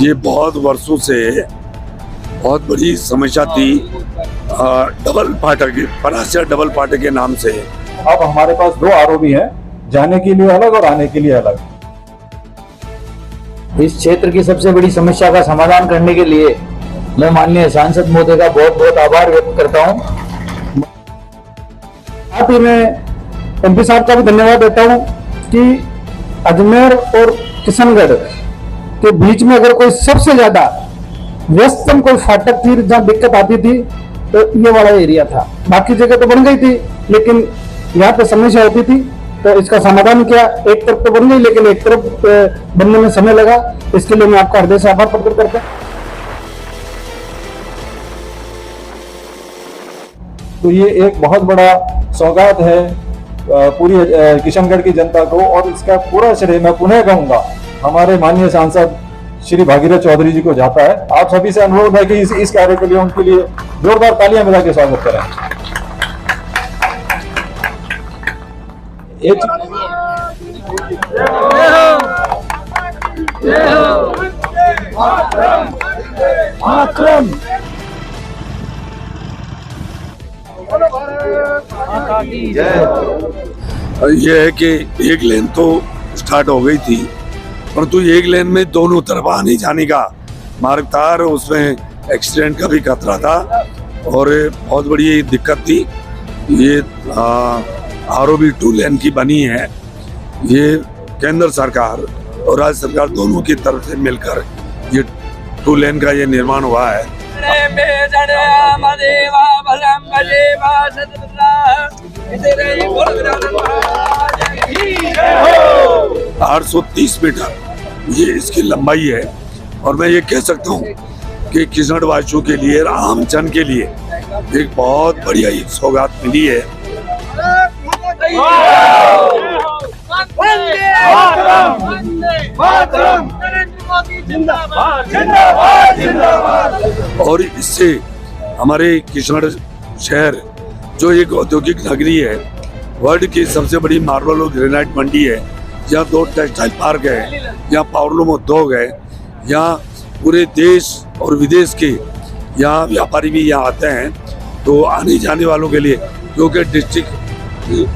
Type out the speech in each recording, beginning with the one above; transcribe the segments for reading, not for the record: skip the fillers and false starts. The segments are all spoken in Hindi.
ये बहुत वर्षों से बहुत बड़ी समस्या थी। डबल फाटक, परासिया डबल फाटक के नाम से। अब हमारे पास 2 आरओबी हैं, जाने के लिए अलग और आने के लिए अलग। इस क्षेत्र की सबसे बड़ी समस्या का समाधान करने के लिए मैं माननीय सांसद महोदय का बहुत बहुत आभार व्यक्त करता हूं। साथ ही मैं एमपी साहब का भी धन्यवाद देता हूं कि अजमेर और किशनगढ़ के बीच में अगर कोई सबसे ज्यादा व्यस्तम कोई फाटक थी जहां दिक्कत आती थी तो ये वाला एरिया था। बाकी जगह तो बन गई थी लेकिन यहाँ पे समस्या होती थी, तो इसका समाधान किया। एक तरफ तो बन गई लेकिन एक तरफ बनने में समय लगा। इसके लिए मैं आपका हृदय से आभार प्रकट करता हूं। तो ये एक बहुत बड़ा सौगात है पूरी किशनगढ़ की जनता को, और इसका पूरा श्रेय मैं पुनः कहूंगा हमारे माननीय सांसद श्री भागीरथ चौधरी जी को जाता है। आप सभी से अनुरोध है कि इस कार्य के लिए उनके लिए जोरदार तालियां बजा के स्वागत करें। ये है कि एक लेन तो स्टार्ट हो गई थी, परंतु एक लेन में दोनों तरफ आने जाने का मार्ग था और उसमें एक्सीडेंट का भी खतरा था और बहुत बड़ी दिक्कत थी। ये आरओबी 2 लेन की बनी है। ये केंद्र सरकार और राज्य सरकार दोनों की तरफ से मिलकर ये 2 लेन का ये निर्माण हुआ है। 830 मीटर ये इसकी लंबाई है और मैं ये कह सकता हूँ कि किशनगढ़ वासियों के लिए, आम जन के लिए एक बहुत बढ़िया एक सौगात मिली है। और इससे हमारे किशनगढ़ शहर जो एक औद्योगिक नगरी है, वर्ल्ड की सबसे बड़ी मार्बल और ग्रेनाइट मंडी है, यहाँ 2 टेक्सटाइल पार्क है, यहाँ पावरलूम उद्योग है, यहाँ पूरे देश और विदेश के यहाँ व्यापारी भी यहाँ आते हैं। तो आने जाने वालों के लिए, क्योंकि डिस्ट्रिक्ट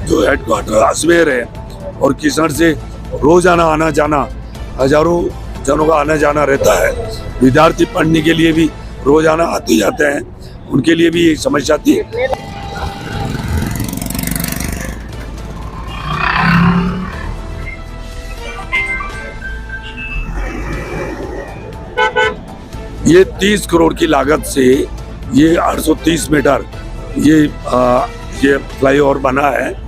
जो हेडक्वार्टर अजमेर है और किशनगढ़ से रोजाना आना जाना हजारों जनों का आना जाना रहता है। विद्यार्थी पढ़ने के लिए भी रोजाना आते जाते हैं, उनके लिए भी एक समस्या थी। ये 30 करोड़ की लागत से ये 830 मीटर ये फ्लाईओवर बना है।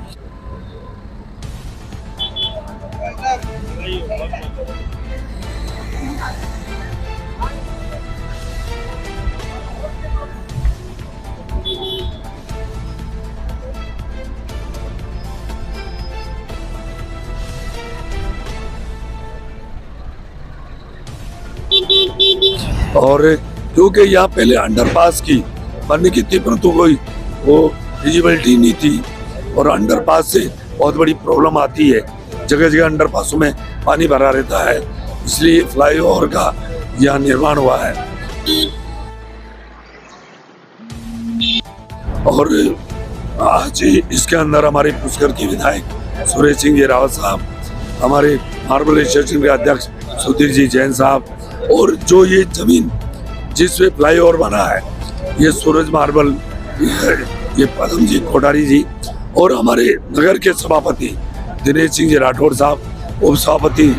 और क्योंकि यहाँ पहले अंडरपास की बनने की थी, परंतु कोई वो विजिबिलिटी नहीं थी और अंडरपास से बहुत बड़ी प्रॉब्लम आती है। जगह जगह अंडरपासों में पानी भरा रहता है, इसलिए फ्लाईओवर का यहाँ निर्माण हुआ है। और आज इसके अंदर हमारे पुष्कर के विधायक सुरेश सिंह जी रावत साहब, हमारे मार्बल एसोसिएशन के अध्यक्ष सुधीर जी जैन साहब, और जो ये जमीन जिसपे फ्लाईओवर बना है ये सूरज मार्बल, ये पदम जी कोठारी जी और हमारे नगर के सभापति दिनेश सिंह जी राठौड़ साहब, उप सभापति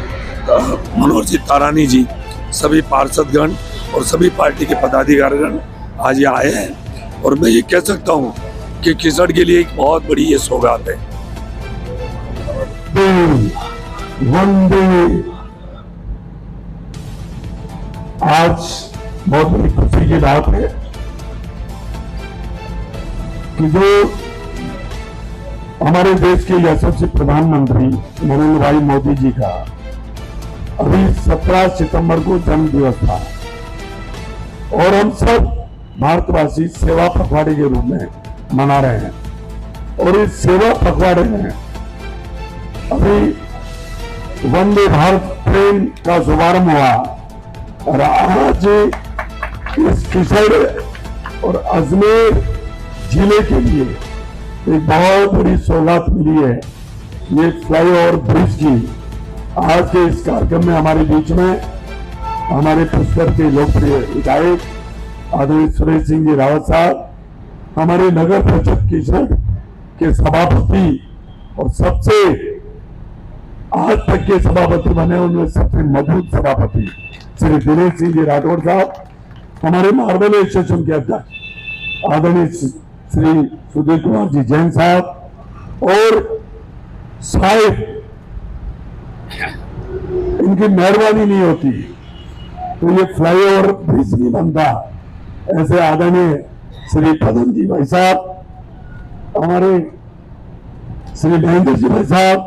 मनोहर जी तारानी जी, सभी पार्षदगण और सभी पार्टी के पदाधिकारीगण आज यहाँ आए हैं। और मैं ये कह सकता हूँ कि किशनगढ़ के लिए एक बहुत बड़ी ये सौगात है। आज बहुत बड़ी खुशी की बात है कि जो हमारे देश के यशस्वी प्रधानमंत्री नरेंद्र भाई मोदी जी का अभी 17 सितंबर को जन्म दिवस था और हम सब भारतवासी सेवा पखवाड़े के रूप में मना रहे हैं। और इस सेवा पखवाड़े में अभी वंदे भारत ट्रेन का शुभारंभ हुआ और आज इस किशोर और अजमेर जिले के लिए एक बहुत बड़ी सौगात मिली है, ये फ्लाईओवर ब्रिज की। आज के इस कार्यक्रम में हमारे बीच में हमारे पुष्कर के लोकप्रिय विधायक आदरणीय सुरेश सिंह जी रावत साहब, हमारे नगर परिषद किशनगढ़ के सभापति और सबसे आज तक के सभापति बने उनमें सबसे मजबूत सभापति श्री दिनेश सिंह जी राठौड़ साहब, हमारे मार्बल स्टेशन के अध्यक्ष आदरणीय श्री सुधीर कुमार जी जैन साहब, और शायद इनकी मेहरबानी नहीं होती तो ये फ्लाईओवर ब्रिज नहीं बनता। ऐसे आदरणीय श्री पदम जी भाई साहब, हमारे श्री महेंद्र जी भाई साहब,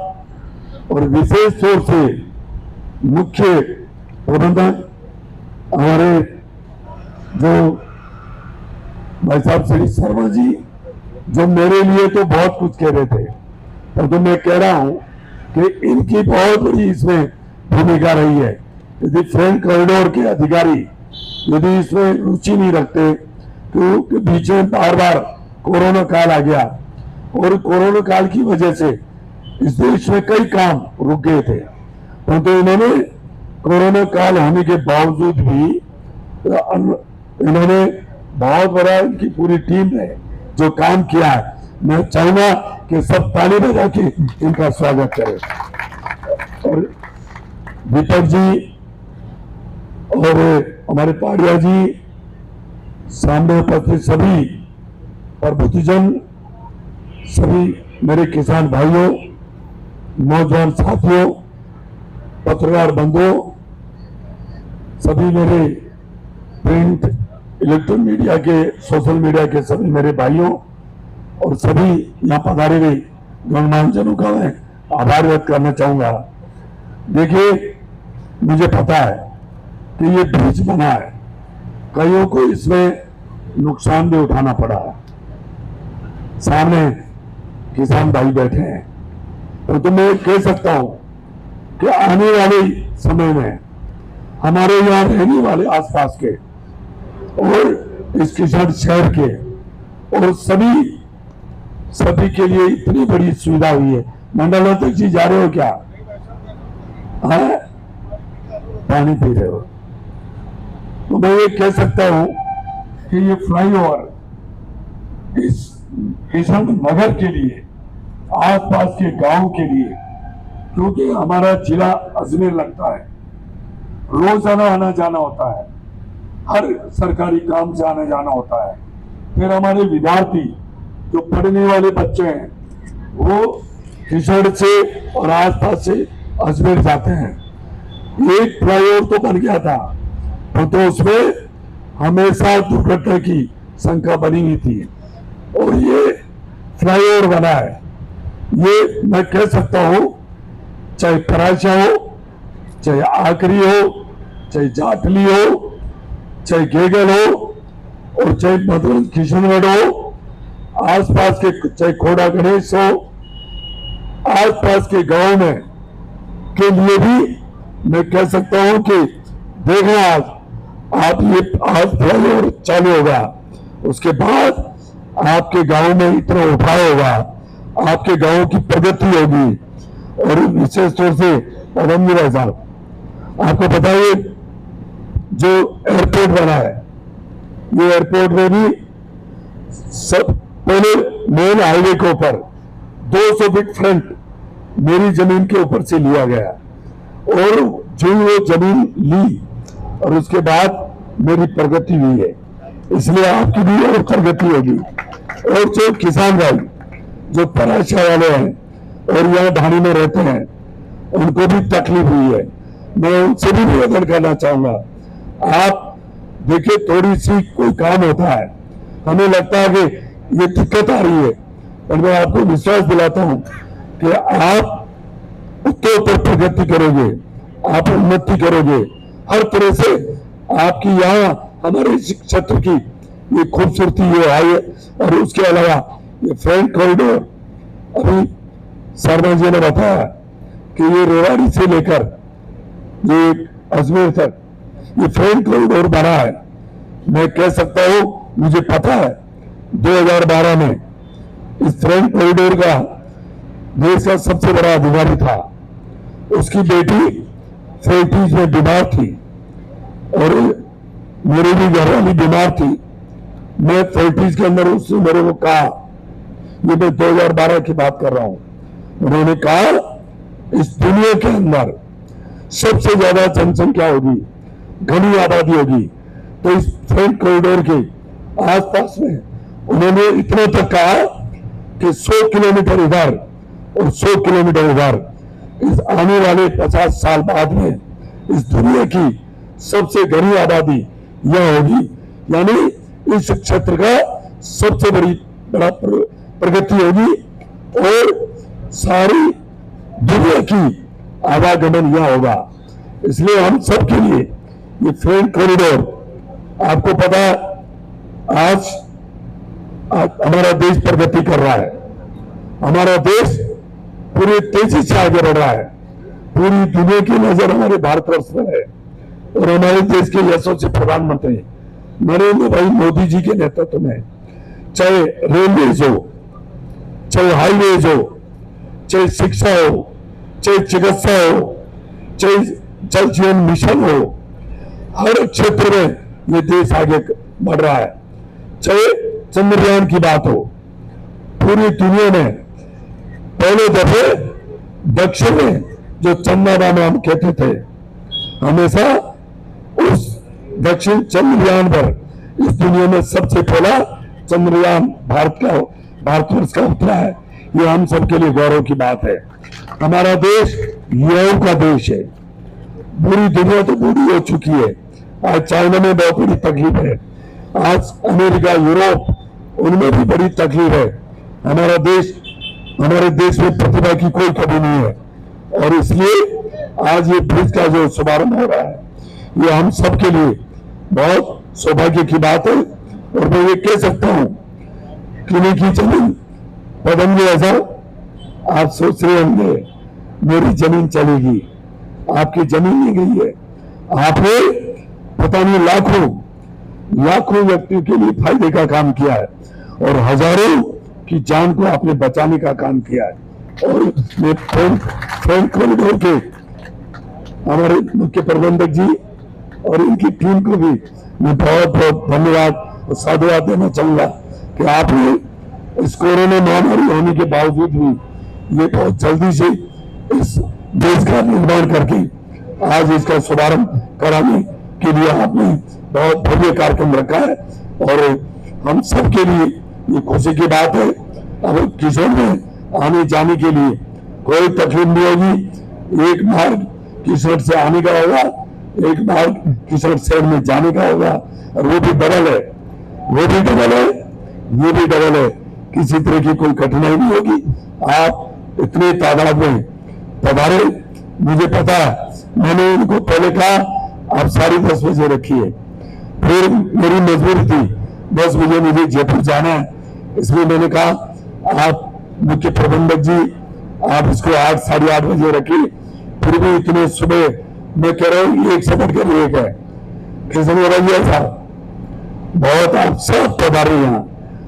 और विशेष तौर से मुख्य प्रबंधक हमारे जो भाई साहब श्री शर्मा जी, जो मेरे लिए तो बहुत कुछ कह रहे थे, पर तो मैं कह रहा हूं कि इनकी बहुत बड़ी इसमें भूमिका रही है। यदि फ्रंट कॉरिडोर के अधिकारी यदि इसमें रुचि नहीं रखते, क्योंकि बीच में बार बार कोरोना काल आ गया और कोरोना काल की वजह से इस देश में कई काम रुक गए थे, परंतु इन्होंने कोरोना काल होने के बावजूद भी इन्होंने बहुत बड़ा, इनकी पूरी टीम ने जो काम किया है, मैं चाहूंगा कि सब ताली बजा के इनका स्वागत करें। और दीपक जी और हमारे पाड़िया जी, सामने उपस्थित सभी प्रबुद्धजन, सभी मेरे किसान भाइयों, नौजवान साथियों, पत्रकार बंधुओं, सभी मेरे प्रिंट इलेक्ट्रॉनिक मीडिया के, सोशल मीडिया के सभी मेरे भाइयों और सभी यहाँ पधारे हुए गणमान्य जनों का मैं आभार व्यक्त करना चाहूंगा। देखिए, मुझे पता है कि ये ब्रिज बना है, कईयों को इसमें नुकसान भी उठाना पड़ा है। सामने किसान भाई बैठे हैं, तो मैं कह सकता हूं कि आने वाले समय में हमारे यहाँ रहने वाले आसपास के और इस किशनगढ़ शहर के और सभी के लिए इतनी बड़ी सुविधा हुई है। मंडलाध्यक्ष जी जा रहे हो क्या? हाँ? पानी पी रहे हो? तो मैं ये कह सकता हूं कि ये फ्लाईओवर इस किशनगढ़ नगर के लिए, आसपास के गांव के लिए, क्योंकि हमारा जिला अजमेर लगता है, रोजाना आना जाना होता है, हर सरकारी काम से आना जाना होता है। फिर हमारे विद्यार्थी जो पढ़ने वाले बच्चे हैं वो किशनगढ़ से और आसपास से अजमेर जाते हैं। एक फ्लाईओवर तो बन गया था, तो उसमें हमेशा दुर्घटना की शंका बनी हुई थी, और ये फ्लाईओवर बना है। ये मैं कह सकता हूं, चाहे पराशा हो, चाहे आखरी हो, चाहे जाटली हो, चाहे गेगल हो, और चाहे मधुबन किशनगढ़ हो, आसपास के चाहे खोड़ा गणेश हो, आसपास के गांव में के लिए भी मैं कह सकता हूं कि देखना, आज ये आज फ्लाईओवर चालू होगा, उसके बाद आपके गांव में इतना उठाव होगा, आपके गांव की प्रगति होगी। और विशेष तौर से पदम जी भाई साहब, आपको पता है जो एयरपोर्ट बना है, ये एयरपोर्ट में भी सब पहले मेन हाईवे के ऊपर 200 फीट फ्रंट मेरी जमीन के ऊपर से लिया गया, और जो वो जमीन ली और उसके बाद मेरी प्रगति हुई है, इसलिए आपकी भी और प्रगति होगी। और जो किसान भाई जो पराशा वाले हैं और यहाँ ढाणी में रहते हैं, उनको भी तकलीफ हुई है, मैं उनसे भी निवेदन करना चाहूंगा। आप देखिए, थोड़ी सी कोई काम होता है, हमें लगता है कि ये दिक्कत आ रही है, पर मैं आपको विश्वास दिलाता हूं कि आप उत्तर प्रगति करोगे, आप उन्नति करोगे, हर तरह से आपकी यहाँ हमारे इस क्षेत्र की ये खूबसूरती ये आई है। और उसके अलावा ये फ्रंट कॉरिडोर, अभी शर्मा जी ने बताया कि ये रेवाड़ी से लेकर ये अजमेर तक ये फ्रेंट कॉरिडोर बना है, मैं कह सकता हूं, मुझे पता है 2012 में इस फ्रेंट कॉरिडोर का देश का सबसे बड़ा अधिकारी था, उसकी बेटी फैक्ट्रीज में बीमार थी और मेरी भी घरवाली बीमार थी। मैं फैक्ट्रीज के अंदर उसने मेरे को कहा, ये मैं 2012 की बात कर रहा हूं, उन्होंने कहा इस दुनिया के अंदर सबसे ज्यादा जनसंख्या होगी, घनी आबादी होगी, तो इस फ्रेंट कॉरिडोर के आसपास में उन्होंने इतना तक कहा कि 100 किलोमीटर इधर और 100 किलोमीटर उधर, इस आने वाले 50 साल बाद में इस दुनिया की सबसे घनी आबादी यह होगी, यानी इस क्षेत्र का सबसे बड़ा प्रगति होगी और सारी दुनिया की आवागमन यह होगा। इसलिए हम सबके लिए ये फ्रेंट कॉरिडोर, आपको पता है आज हमारा देश प्रगति कर रहा है, हमारा देश पूरी तेजी से आगे बढ़ रहा है, पूरी दुनिया की नजर हमारे भारतवर्ष पर है और हमारे देश के यशस्वी प्रधानमंत्री नरेंद्र भाई मोदी जी के नेतृत्व में, चाहे रेलवेज हो, चाहे हाईवेज हो, चाहे शिक्षा हो, चाहे चिकित्सा हो, चाहे जल जीवन मिशन हो, हर क्षेत्र में ये देश आगे बढ़ रहा है। चाहे चंद्रयान की बात हो, पूरी दुनिया में पहले दफे दक्षिण में जो चंद्रयान हम कहते थे, हमेशा उस दक्षिण चंद्रयान पर इस दुनिया में सबसे पहला चंद्रयान भारतवर्ष का उतरा है। ये हम सबके लिए गौरव की बात है। हमारा देश युवाओं का देश है, पूरी दुनिया तो बूढ़ी हो चुकी है, आज चाइना में बहुत बड़ी तकलीफ है, आज अमेरिका यूरोप उनमें भी बड़ी तकलीफ है। हमारे देश में प्रतिभा की कोई कमी नहीं है और इसलिए आज ये ब्रिज का जो शुभारंभ हो रहा है, ये हम सबके लिए बहुत सौभाग्य की बात है। और मैं ये कह सकता हूं किले की जमीन पदंगे ऐसा, आप सोच रहे होंगे मेरी जमीन चलेगी, आपकी जमीन नहीं गई है, आपने पता नहीं लाखों व्यक्तियों के लिए फायदे का काम किया है और हजारों की जान को आपने बचाने का काम किया है। और मैं फ्रेंट कॉरिडोर के हमारे मुख्य प्रबंधक जी और इनकी टीम को भी मैं बहुत बहुत धन्यवाद और साधुवाद देना चाहूंगा कि आपने इस कोरोना महामारी होने के बावजूद भी ये बहुत जल्दी से इस देश का निर्माण करके आज इसका शुभारंभ कराने के लिए आपने बहुत भव्य कार्यक्रम रखा है और हम सबके लिए ये खुशी की बात है। अब किशोर में आने जाने के लिए कोई तकलीफ नहीं होगी, एक मार्ग किशोर से आने का होगा, एक मार्ग किशोर शहर में जाने का होगा और वो भी डबल है, वो भी डबल है, ये भी डबल है, किसी तरह की कोई कठिनाई नहीं होगी। आप इतने तादाद में पधारे, मुझे पता है, मैंने उनको पहले कहा आप 10:30 बजे रखिए, फिर मेरी मजबूरी थी 10 बजे मुझे जयपुर जाना है, इसलिए मैंने कहा आप मुख्य प्रबंधक जी आप इसको 8 साढ़े 8 बजे रखिए। फिर भी इतने सुबह मैं कह रहा हूँ एक से बढ़कर एक है। कृष्ण साहब बहुत आप सब पधारे यहाँ,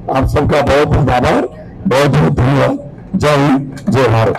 आप सबका बहुत बहुत आभार, बहुत बहुत धन्यवाद। जय हिंद, जय भारत।